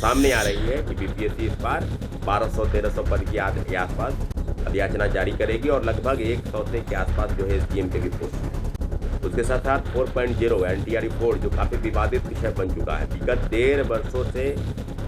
सामने आ रही है कि बीपीएससी इस बार 1200-1300 पद के आसपास अधियाचना जारी करेगी और लगभग 100 के आसपास जो है एसडीएम के भी पोस्ट है। उसके साथ साथ 4.0 एनटीआरई 4 जो काफ़ी विवादित विषय बन चुका है। विगत 1.5 वर्षों से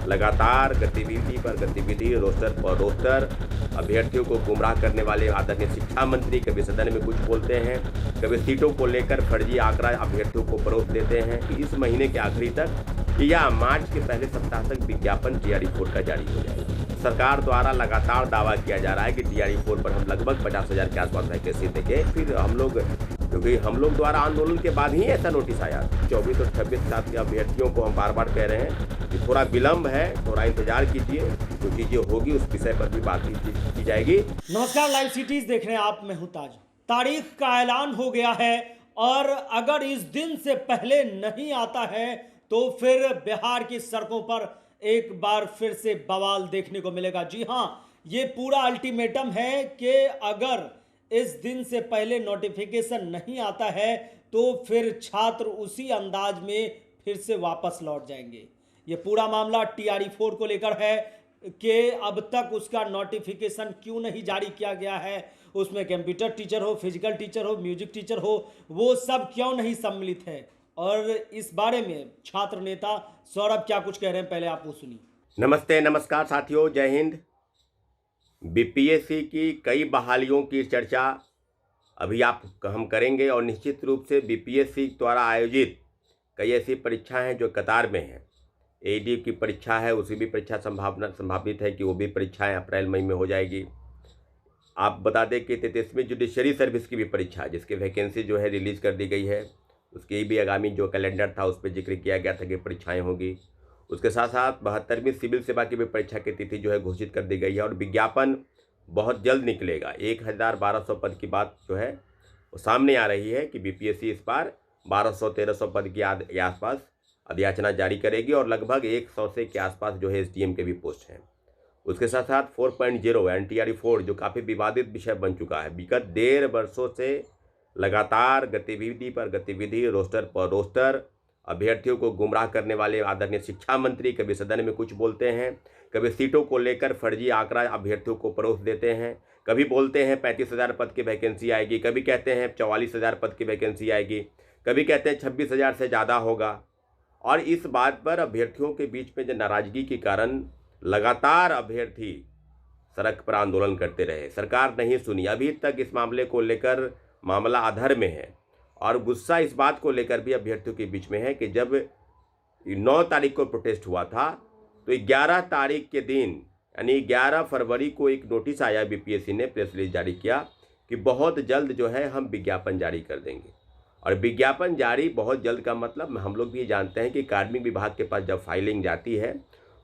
लगातार गतिविधि पर गतिविधि, रोस्टर पर रोस्टर, अभ्यर्थियों को गुमराह करने वाले आदरणीय शिक्षा मंत्री कभी सदन में कुछ बोलते हैं, कभी सीटों को लेकर फर्जी आंकड़ा अभ्यर्थियों को परोस देते हैं कि इस महीने के आखिरी तक या मार्च के पहले सप्ताह तक विज्ञापन टीआरई 4 का जारी हो जाएगा। सरकार द्वारा लगातार दावा किया जा रहा है कि टीआरई 4 पर हम लगभग 50,000 के आसपास वैकेंसी देंगे। फिर हम लोग, क्योंकि हम लोग द्वारा आंदोलन के बाद ही ऐसा नोटिस आया। 24 और 26 साल के अभ्यर्थियों को हम बार बार कह रहे हैं कि थोड़ा विलम्ब है, थोड़ा इंतजार कीजिए, जो चीजें होगी उस विषय पर भी बात की जाएगी। नमस्कार, लाइव सिटीज देख रहे हैं आप, मैं हूं ताज। तारीख का ऐलान हो गया है और अगर इस दिन से पहले नहीं आता है तो फिर बिहार की सड़कों पर एक बार फिर से बवाल देखने को मिलेगा। जी हां, ये पूरा अल्टीमेटम है कि अगर इस दिन से पहले नोटिफिकेशन नहीं आता है तो फिर छात्र उसी अंदाज में फिर से वापस लौट जाएंगे। ये पूरा मामला टीआरई 4 को लेकर है कि अब तक उसका नोटिफिकेशन क्यों नहीं जारी किया गया है, उसमें कंप्यूटर टीचर हो, फिजिकल टीचर हो, म्यूजिक टीचर हो, वो सब क्यों नहीं सम्मिलित है। और इस बारे में छात्र नेता सौरभ क्या कुछ कह रहे हैं, पहले आप वो सुनिए। नमस्ते, नमस्कार साथियों, जय हिंद। बीपीएससी की कई बहालियों की चर्चा अभी हम करेंगे और निश्चित रूप से बीपीएससी द्वारा आयोजित कई ऐसी परीक्षाएं हैं जो कतार में हैं। एडी की परीक्षा है, उसकी भी परीक्षा संभावित है कि वो भी परीक्षाएं अप्रैल मई में हो जाएगी। आप बता दें कि 33वीं जुडिशरी सर्विस की भी परीक्षा, जिसकी वैकेंसी जो है रिलीज कर दी गई है, उसकी भी आगामी जो कैलेंडर था उस पर जिक्र किया गया था कि परीक्षाएं होगी। उसके साथ साथ 72वीं सिविल सेवा की भी परीक्षा की तिथि जो है घोषित कर दी गई है और विज्ञापन बहुत जल्द निकलेगा। 1,1200 पद की बात जो है वो सामने आ रही है कि बीपीएससी इस बार 1200-1300 पद के आसपास अधियाचना जारी करेगी और लगभग 100 के आसपास जो है एसडीएम के भी पोस्ट हैं। उसके साथ साथ 4.0 एनटीआरई 4 जो काफ़ी विवादित विषय बन चुका है। विगत 1.5 वर्षों से लगातार गतिविधि पर गतिविधि, रोस्टर पर रोस्टर, अभ्यर्थियों को गुमराह करने वाले आदरणीय शिक्षा मंत्री कभी सदन में कुछ बोलते हैं, कभी सीटों को लेकर फर्जी आंकड़ा अभ्यर्थियों को परोस देते हैं, कभी बोलते हैं 35,000 पद की वैकेंसी आएगी, कभी कहते हैं 44,000 पद की वैकेंसी आएगी, कभी कहते हैं 26,000 से ज़्यादा होगा। और इस बात पर अभ्यर्थियों के बीच में जो नाराजगी के कारण लगातार अभ्यर्थी सड़क पर आंदोलन करते रहे। सरकार नहीं सुनी। अभी तक इस मामले को लेकर मामला अधर में है और गुस्सा इस बात को लेकर भी अभ्यर्थियों के बीच में है कि जब 9 तारीख को प्रोटेस्ट हुआ था तो 11 तारीख के दिन यानी 11 फरवरी को एक नोटिस आया, बीपीएससी ने प्रेस रिलीज जारी किया कि बहुत जल्द जो है हम विज्ञापन जारी कर देंगे। और विज्ञापन जारी बहुत जल्द का मतलब हम लोग भी जानते हैं कि कार्मिक विभाग के पास जब फाइलिंग जाती है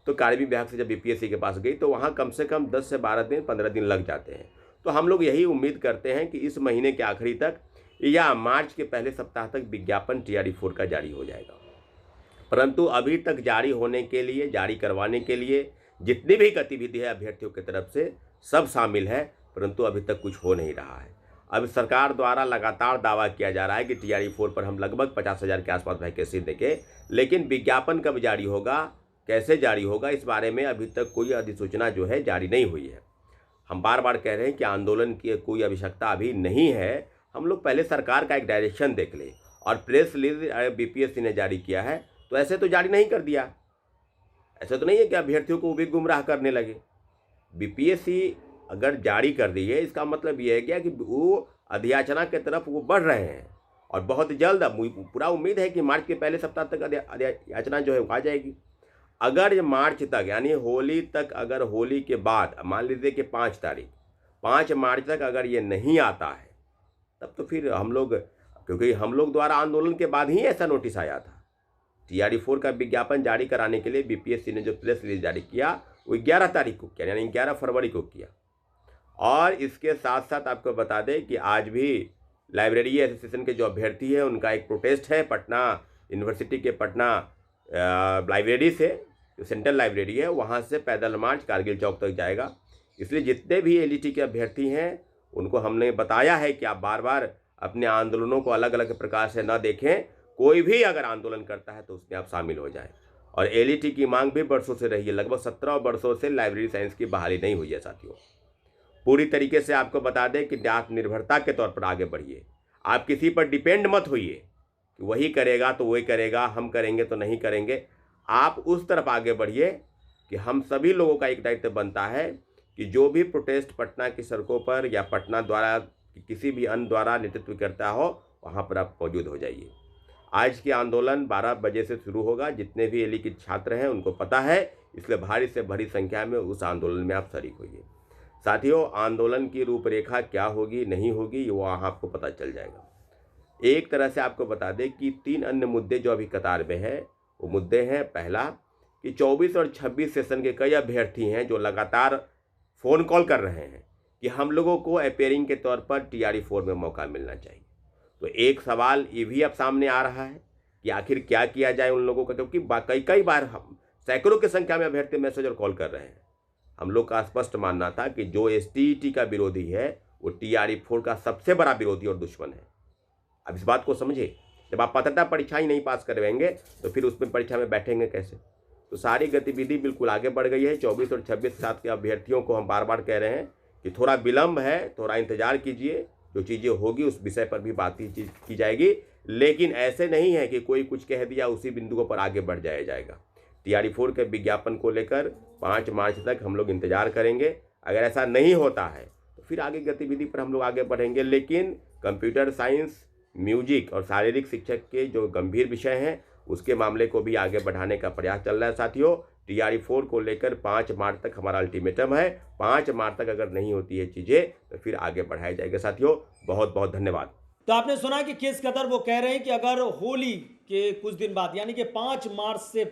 तो कार्मिक विभाग से जब बीपीएससी के पास गई तो वहाँ कम से कम 10 से 12 दिन 15 दिन लग जाते हैं। तो हम लोग यही उम्मीद करते हैं कि इस महीने के आखिरी तक या मार्च के पहले सप्ताह तक विज्ञापन टीआरई 4 का जारी हो जाएगा। परंतु अभी तक जारी होने के लिए, जारी करवाने के लिए जितनी भी गतिविधि है अभ्यर्थियों की तरफ से सब शामिल है, परंतु अभी तक कुछ हो नहीं रहा है। अब सरकार द्वारा लगातार दावा किया जा रहा है कि टीआरई 4 पर हम लगभग 50,000 के आसपास वैकेंसी देंगे, लेकिन विज्ञापन कब जारी होगा, कैसे जारी होगा, इस बारे में अभी तक कोई अधिसूचना जो है जारी नहीं हुई है। हम बार बार कह रहे हैं कि आंदोलन की कोई आवश्यकता अभी नहीं है। हम लोग पहले सरकार का एक डायरेक्शन देख ले। और प्रेस रिलीज बीपीएससी ने जारी किया है तो ऐसे तो जारी नहीं कर दिया। ऐसा तो नहीं है कि अभ्यर्थियों को भी गुमराह करने लगे। बीपीएससी अगर जारी कर दी है इसका मतलब ये है क्या कि वो अधियाचना की तरफ वो बढ़ रहे हैं और बहुत जल्द पूरा उम्मीद है कि मार्च के पहले सप्ताह तक अधियाचना जो है आ जाएगी। अगर मार्च तक यानी होली तक, अगर होली के बाद मान लीजिए कि 5 मार्च तक अगर ये नहीं आता है तब तो फिर हम लोग, क्योंकि हम लोग द्वारा आंदोलन के बाद ही ऐसा नोटिस आया था। टीआरई 4 का विज्ञापन जारी कराने के लिए बीपीएससी ने जो प्रेस रिलीज जारी किया वो 11 तारीख को किया, यानी 11 फरवरी को किया। और इसके साथ साथ आपको बता दें कि आज भी लाइब्रेरी एसोसिएशन के जो अभ्यर्थी हैं उनका एक प्रोटेस्ट है पटना यूनिवर्सिटी के पटना लाइब्रेरी से, जो सेंट्रल लाइब्रेरी है वहाँ से पैदल मार्च कारगिल चौक तक जाएगा। इसलिए जितने भी एलईटी के अभ्यर्थी हैं उनको हमने बताया है कि आप बार बार अपने आंदोलनों को अलग अलग प्रकार से न देखें। कोई भी अगर आंदोलन करता है तो उसमें आप शामिल हो जाएं। और एलईटी की मांग भी बरसों से रही है। लगभग 17 वर्षों से लाइब्रेरी साइंस की बहाली नहीं हुई है साथियों। पूरी तरीके से आपको बता दें कि आत्मनिर्भरता के तौर पर आगे बढ़िए। आप किसी पर डिपेंड मत होइए कि वही करेगा तो वही करेगा, हम करेंगे तो नहीं करेंगे। आप उस तरफ आगे बढ़िए कि हम सभी लोगों का एक दायित्व बनता है कि जो भी प्रोटेस्ट पटना की सड़कों पर या पटना द्वारा किसी भी अन्य द्वारा नेतृत्व करता हो, वहाँ पर आप मौजूद हो जाइए। आज की आंदोलन 12 बजे से शुरू होगा। जितने भी एली के छात्र हैं उनको पता है, इसलिए भारी से भारी संख्या में उस आंदोलन में आप शरीक होइए। साथियों, आंदोलन की रूपरेखा क्या होगी नहीं होगी वो वहाँ आपको पता चल जाएगा। एक तरह से आपको बता दें कि 3 अन्य मुद्दे जो अभी कतार में हैं, वो मुद्दे हैं, पहला कि 24 और 26 सेशन के कई अभ्यर्थी हैं जो लगातार फ़ोन कॉल कर रहे हैं कि हम लोगों को अपेयरिंग के तौर पर TRE-4 में मौका मिलना चाहिए। तो एक सवाल ये भी अब सामने आ रहा है कि आखिर क्या किया जाए उन लोगों का, क्योंकि कई बार हम सैकड़ों की संख्या में अभ्यर्थी मैसेज और कॉल कर रहे हैं। हम लोग का स्पष्ट मानना था कि जो STET का विरोधी है वो TRE-4 का सबसे बड़ा विरोधी और दुश्मन है। अब इस बात को समझिए, जब आप पात्रता परीक्षा ही नहीं पास करवाएंगे तो फिर उसमें परीक्षा में बैठेंगे कैसे। तो सारी गतिविधि बिल्कुल आगे बढ़ गई है। 24 और 26 साल के अभ्यर्थियों को हम बार बार कह रहे हैं कि थोड़ा विलम्ब है, थोड़ा इंतजार कीजिए, जो चीज़ें होगी उस विषय पर भी बातचीत की जाएगी। लेकिन ऐसे नहीं है कि कोई कुछ कह दिया उसी बिंदुओं पर आगे बढ़ जाएगा। TRE-4 के विज्ञापन को लेकर 5 मार्च तक हम लोग इंतजार करेंगे। अगर ऐसा नहीं होता है तो फिर आगे गतिविधि पर हम लोग आगे बढ़ेंगे। लेकिन कंप्यूटर साइंस, म्यूजिक और शारीरिक शिक्षक के जो गंभीर विषय हैं उसके मामले को भी आगे बढ़ाने का प्रयास चल रहा है साथियों। TRE-4 को लेकर 5 मार्च तक हमारा अल्टीमेटम है। 5 मार्च तक अगर नहीं होती है चीज़ें तो फिर आगे बढ़ाया जाएगा साथियों। बहुत बहुत धन्यवाद। तो आपने सुना कि किस कदर वो कह रहे हैं कि अगर होली के कुछ दिन बाद यानी कि 5 मार्च से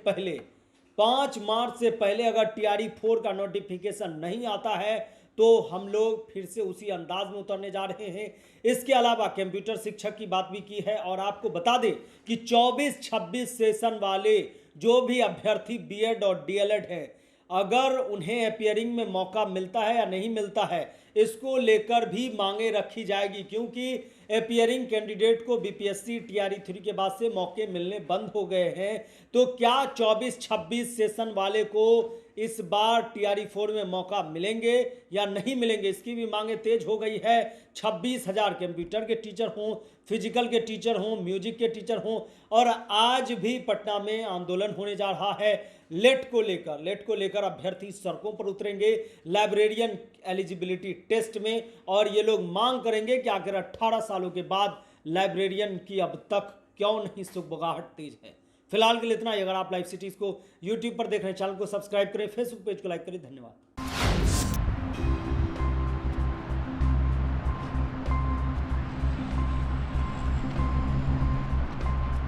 पहले अगर TRE-4 का नोटिफिकेशन नहीं आता है तो हम लोग फिर से उसी अंदाज में उतरने जा रहे हैं। इसके अलावा कंप्यूटर शिक्षक की बात भी की है। और आपको बता दें कि 24-26 सेशन वाले जो भी अभ्यर्थी BEd और DLEd हैं, अगर उन्हें अपियरिंग में मौका मिलता है या नहीं मिलता है, इसको लेकर भी मांगे रखी जाएगी, क्योंकि अपियरिंग कैंडिडेट को BPSC TRE-3 के बाद से मौके मिलने बंद हो गए हैं। तो क्या 24-26 सेशन वाले को इस बार TRE-4 में मौका मिलेंगे या नहीं मिलेंगे, इसकी भी मांगे तेज हो गई है। 26,000 कंप्यूटर के टीचर हों, फिजिकल के टीचर हों, म्यूजिक के टीचर हों, और आज भी पटना में आंदोलन होने जा रहा है लेट को लेकर अभ्यर्थी सड़कों पर उतरेंगे लाइब्रेरियन एलिजिबिलिटी टेस्ट में, और ये लोग मांग करेंगे कि आखिर 18 सालों के बाद लाइब्रेरियन की अब तक क्यों नहीं सुगबुगाहट तेज है। फिलहाल के लिए इतना ही। अगर आप लाइव सिटीज को YouTube पर देख रहे हैं, चैनल को सब्सक्राइब करें, फेसबुक पेज को लाइक करें। धन्यवाद।